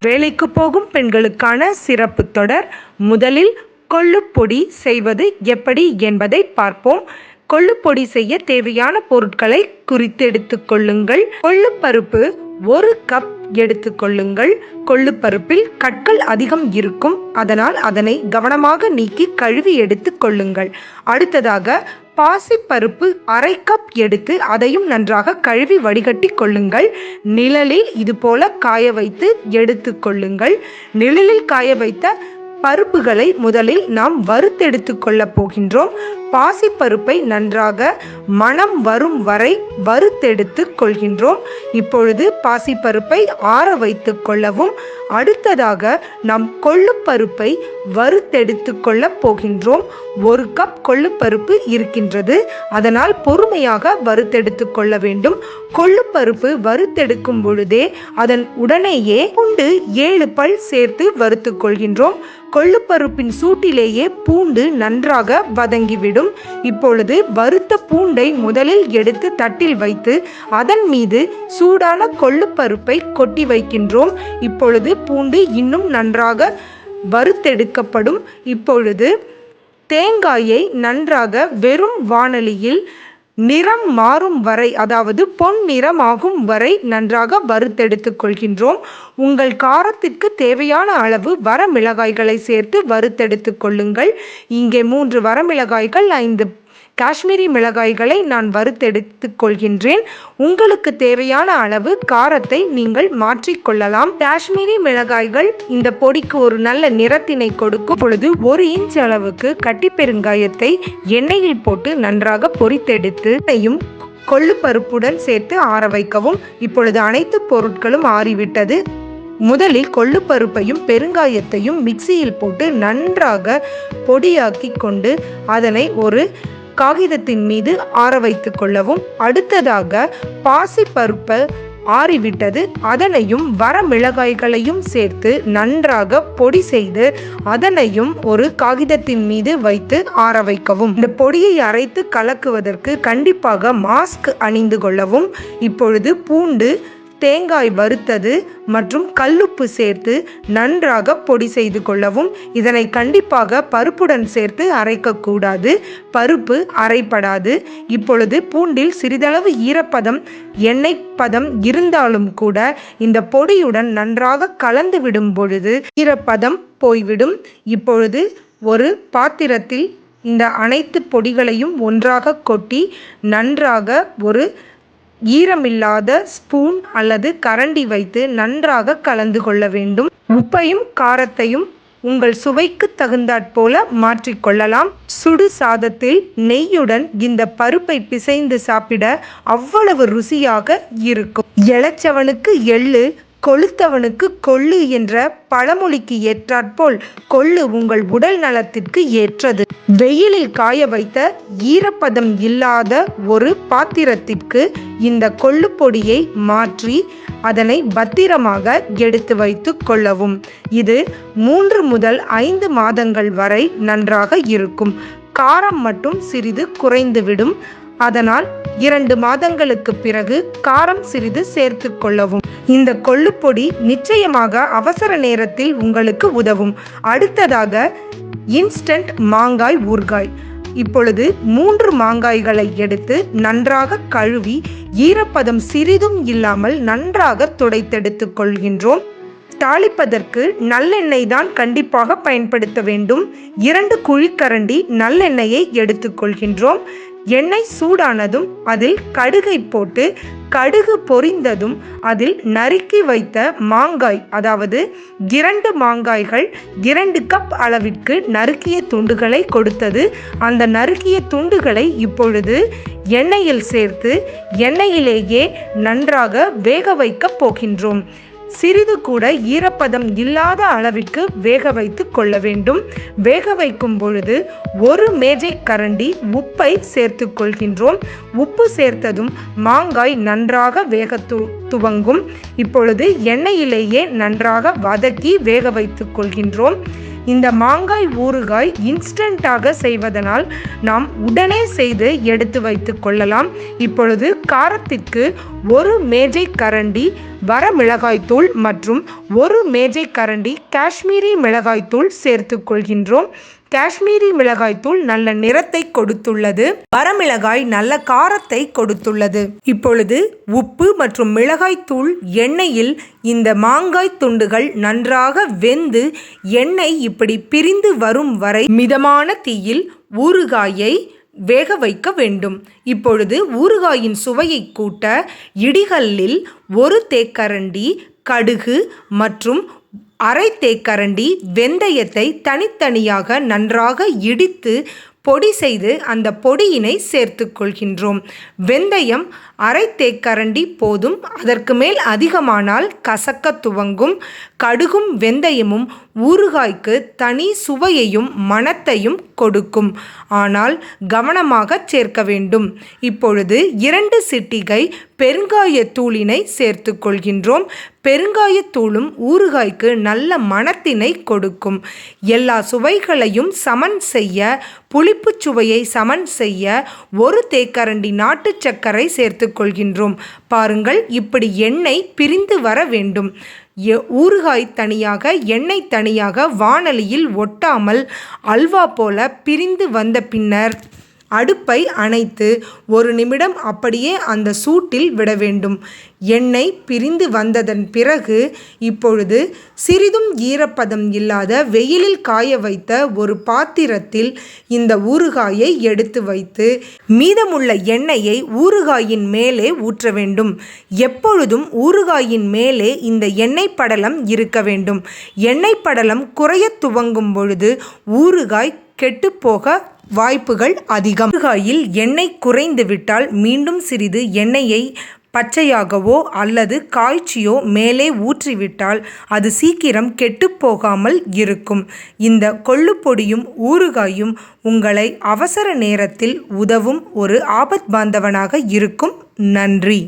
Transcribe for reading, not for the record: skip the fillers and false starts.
வேலைக்கு போகும் பெண்களுக்கான சிறப்பு தொடர். முதலில் கொள்ளுப்பொடி செய்வது எப்படி என்பதை பார்ப்போம். கொள்ளுப்பொடி செய்ய தேவையான பொருட்களை குறித்தெடுத்துக் கொள்ளுங்கள். கொள்ளுப்பருப்பு 1 கப் எடுத்துக்கொள்ளுங்கள். கொள்ளுப்பருப்பில் கற்கள் அதிகம் இருக்கும், அதனால் அதனை கவனமாக நீக்கி கழுவி எடுத்துக் கொள்ளுங்கள். அடுத்ததாக பாசிப்பருப்பு 1/2 கப் எடுத்து அதையும் நன்றாக கழுவி வடிகட்டி கொள்ளுங்கள். நிழலில் இதுபோல காய வைத்து எடுத்து கொள்ளுங்கள். நிழலில் காய வைத்த பருப்புகளை முதலில் நாம் வறுத்தெடுத்து கொள்ள போகின்றோம். பாசிப்பருப்பை நன்றாக மணம் வரும் வரை வறுத்தெடுத்து கொள்கின்றோம். இப்பொழுது பாசிப்பருப்பை ஆற வைத்து கொள்ளவும். அடுத்ததாக நாம் கொள்ளுப்பருப்பை வறுத்தெடுத்து கொள்ள போகின்றோம். 1 கப் கொள்ளுப்பருப்பு இருக்கின்றது, அதனால் பொறுமையாக வறுத்தெடுத்து கொள்ள வேண்டும். கொள்ளுப்பருப்பு வறுத்தெடுக்கும் பொழுதே அதன் உடனேயே பூண்டு 7 பல் சேர்த்து வறுத்து கொள்கின்றோம். கொள்ளுப்பருப்பின் சூட்டிலேயே பூண்டு நன்றாக வதங்கிவிடும். இப்பொழுது வறுத்த பூண்டை முதலில் எடுத்து தட்டில் வைத்து அதன் மீது சூடான கொள்ளுப்பருப்பை கொட்டி வைக்கின்றோம். இப்பொழுது பூண்டு இன்னும் நன்றாக வறுத்தெடுக்கப்படும். இப்பொழுது தேங்காயை நன்றாக வெறும் வாணலியில் நிறம் மாறும் வரை, அதாவது பொன் நிறமாகும் வரை நன்றாக வறுத்தெடுத்து கொள்கின்றோம். உங்கள் காரத்திற்கு தேவையான அளவு வரமிளகாய்களை சேர்த்து வறுத்தெடுத்து கொள்ளுங்கள். இங்கே 3 வரமிளகாய்கள், 5 காஷ்மீரி மிளகாய்களை நான் வறுத்தெடுத்து கொள்கின்றேன். உங்களுக்கு தேவையான அளவு காரத்தை நீங்கள் மாற்றிக்கொள்ளலாம். காஷ்மீரி மிளகாய்கள் இந்த பொடிக்கு ஒரு நல்ல நிறத்தினை கொடுக்கும். பொழுது 1 இன்ச் அளவுக்கு கட்டி பெருங்காயத்தை எண்ணெயில் போட்டு நன்றாக பொரித்தெடுத்து கொள்ளுப்பருப்புடன் சேர்த்து ஆற வைக்கவும். இப்பொழுது அனைத்து பொருட்களும் ஆறிவிட்டது. முதலில் கொள்ளுப்பருப்பையும் பெருங்காயத்தையும் மிக்சியில் போட்டு நன்றாக பொடியாக்கி கொண்டு அதனை ஒரு காகிதத்தின் மீது ஆற வைத்து கொள்ளவும். அடுத்ததாக பாசிப்பருப்பை ஆறிவிட்டது, அதனையும் வரமிளகாய்களையும் சேர்த்து நன்றாக பொடி செய்து அதனையும் ஒரு காகிதத்தின் மீது வைத்து ஆற வைக்கவும். இந்த பொடியை அரைத்து கலக்குவதற்கு கண்டிப்பாக மாஸ்க் அணிந்து கொள்ளவும். இப்பொழுது பூண்டு, தேங்காய் வறுத்தது மற்றும் கல்லுப்பு சேர்த்து நன்றாக பொடி செய்து கொள்ளவும். இதனை கண்டிப்பாக பருப்புடன் சேர்த்து அரைக்கக்கூடாது, பருப்பு அரைப்படாது. இப்பொழுது பூண்டில் சிறிதளவு ஈரப்பதம், எண்ணெய் பதம் இருந்தாலும் கூட இந்த பொடியுடன் நன்றாக கலந்து விடும் பொழுது ஈரப்பதம் போய்விடும். இப்பொழுது ஒரு பாத்திரத்தில் இந்த அனைத்து பொடிகளையும் ஒன்றாக கொட்டி நன்றாக ஒரு ஈரமில்லாத ஸ்பூன் அல்லது கரண்டி வைத்து நன்றாக கலந்து கொள்ள வேண்டும். உப்பையும் காரத்தையும் உங்கள் சுவைக்கு தகுந்தாற்போல மாற்றிக்கொள்ளலாம். சுடு சாதத்தில் நெய்யுடன் இந்த பருப்பை பிசைந்து சாப்பிட அவ்வளவு ருசியாக இருக்கும். எளச்சவனுக்கு எள்ளு, கொழுத்தவனுக்கு கொள்ளு என்ற பழமொழிக்கு ஏற்றாற்போல் கொள்ளு உங்கள் உடல் நலத்திற்கு ஏற்றது. வெயிலில் காய வைத்த ஈரப்பதம் இல்லாத ஒரு பாத்திரத்திற்கு இந்த கொள்ளுப்பொடியை மாற்றி அதனை பத்திரமாக எடுத்து வைத்து கொள்ளவும். இது 3 முதல் 5 மாதங்கள் வரை நன்றாக இருக்கும். காரம் மட்டும் சிறிது குறைந்துவிடும், அதனால் 2 மாதங்களுக்கு பிறகு காரம் சிறிது சேர்த்து கொள்ளவும். இந்த கொள்ளுப்பொடி நிச்சயமாக அவசர நேரத்தில் உங்களுக்கு உதவும். அடுத்ததாக இன்ஸ்டன்ட் மாங்காய் ஊறுகாய். இப்பொழுது 3 மாங்காய்களை எடுத்து நன்றாக கழுவி ஈரப்பதம் சிறிதும் இல்லாமல் நன்றாக துடைத்தெடுத்து கொள்கின்றோம். தாளிப்பதற்கு நல்லெண்ணெய் தான் கண்டிப்பாக பயன்படுத்த வேண்டும். 2 குழிக்கரண்டி நல்லெண்ணெயை எடுத்துக்கொள்கின்றோம். எண்ணெய் சூடானதும் அதில் கடுகை போட்டு கடுகு பொரிந்ததும் அதில் நறுக்கி வைத்த மாங்காய், அதாவது 2 மாங்காய்கள் 2 கப் அளவிற்கு நறுக்கிய துண்டுகளை கொடுத்தது. அந்த நறுக்கிய துண்டுகளை இப்பொழுது எண்ணெயில் சேர்த்து எண்ணெயிலேயே நன்றாக வேக வைக்க போகின்றோம். சிறிது கூட ஈரப்பதம் இல்லாத அளவிற்கு வேக வைத்து கொள்ள வேண்டும். வேக வைக்கும் பொழுது 1 மேஜை கரண்டி உப்பை சேர்த்து கொள்கின்றோம். உப்பு சேர்த்ததும் மாங்காய் நன்றாக வேக துவங்கும். இப்பொழுது எண்ணெயிலேயே நன்றாக வதக்கி வேக வைத்து கொள்கின்றோம். இந்த மாங்காய் ஊறுகாய் இன்ஸ்டண்ட்டாக செய்வதனால் நாம் உடனே செய்து எடுத்து வைத்து கொள்ளலாம். இப்பொழுது காரத்திற்கு 1 மேஜை கரண்டி வரமிளகாய்த்தூள் மற்றும் 1 மேஜை கரண்டி காஷ்மீரி மிளகாய்த்தூள் சேர்த்து கொள்கின்றோம். காஷ்மீரி மிளகாய்த்தூள் நல்ல நிறத்தை கொடுத்துள்ளது, வரமிளகாய் நல்ல காரத்தை கொடுத்துள்ளது. இப்பொழுது உப்பு மற்றும் மிளகாய்த்தூள் எண்ணெயில் இந்த மாங்காய் துண்டுகள் நன்றாக வெந்து எண்ணெய் இப்படி பிரிந்து வரும் வரை மிதமான தீயில் ஊறுகாயை வேக வைக்க வேண்டும். இப்பொழுது ஊறுகாயின் சுவையை கூட்ட இடிகல்லில் 1 தேக்கரண்டி கடுகு மற்றும் 1/2 தேக்கரண்டி வெந்தயத்தை தனித்தனியாக நன்றாக இடித்து பொடி செய்து அந்த பொடியினை சேர்த்து கொள்கின்றோம். வெந்தயம் 1/2 தேக்கரண்டி போதும், அதற்கு மேல் அதிகமானால் கசக்க துவங்கும். கடுகும் வெந்தயமும் ஊறுகாய்க்கு தனி சுவையையும் மணத்தையும் கொடுக்கும், ஆனால் கவனமாக சேர்க்க வேண்டும். இப்பொழுது 2 சிட்டிகை பெருங்காயத்தூளினை சேர்த்து கொள்கின்றோம். பெருங்காயத்தூளும் ஊறுகாய்க்கு நல்ல மணத்தினை கொடுக்கும். எல்லா சுவைகளையும் சமன் செய்ய, புளிப்பு சுவையை சமன் செய்ய 1 தேக்கரண்டி நாட்டு சர்க்கரை சேர்த்து கொள்கின்றோம். பாருங்கள், இப்படி எண்ணெய் பிரிந்து வர வேண்டும். ஊறுகாய் தனியாக, எண்ணெய் தனியாக வாணலியில் ஒட்டாமல் அல்வா போல பிரிந்து வந்த பின்னர் அடுப்பை அணைத்து 1 நிமிடம் அப்படியே அந்த சூட்டில் விட வேண்டும். எண்ணெய் பிரிந்து வந்ததன் பிறகு இப்பொழுது சிறிதும் ஈரப்பதம் இல்லாத வெயிலில் காய வைத்த ஒரு பாத்திரத்தில் இந்த ஊறுகாயை எடுத்து வைத்து மீதமுள்ள எண்ணெயை ஊறுகாயின் மேலே ஊற்ற வேண்டும். எப்பொழுதும் ஊறுகாயின் மேலே இந்த எண்ணெய் படலம் இருக்க வேண்டும். எண்ணெய் படலம் குறைய துவங்கும் பொழுது ஊறுகாய் கெட்டுப்போக வாய்ப்புகள் அதிகம். ஊறுகாயில் எண்ணெய் குறைந்து விட்டால் மீண்டும் சிறிது எண்ணெயை பச்சையாகவோ அல்லது காய்ச்சியோ மேலே ஊற்றிவிட்டால் அது சீக்கிரம் கெட்டுப்போகாமல் இருக்கும். இந்த கொள்ளுப்பொடியும் ஊறுகாயும் உங்களை அவசர நேரத்தில் உதவும் ஒரு ஆபத் பாந்தவனாக இருக்கும். நன்றி.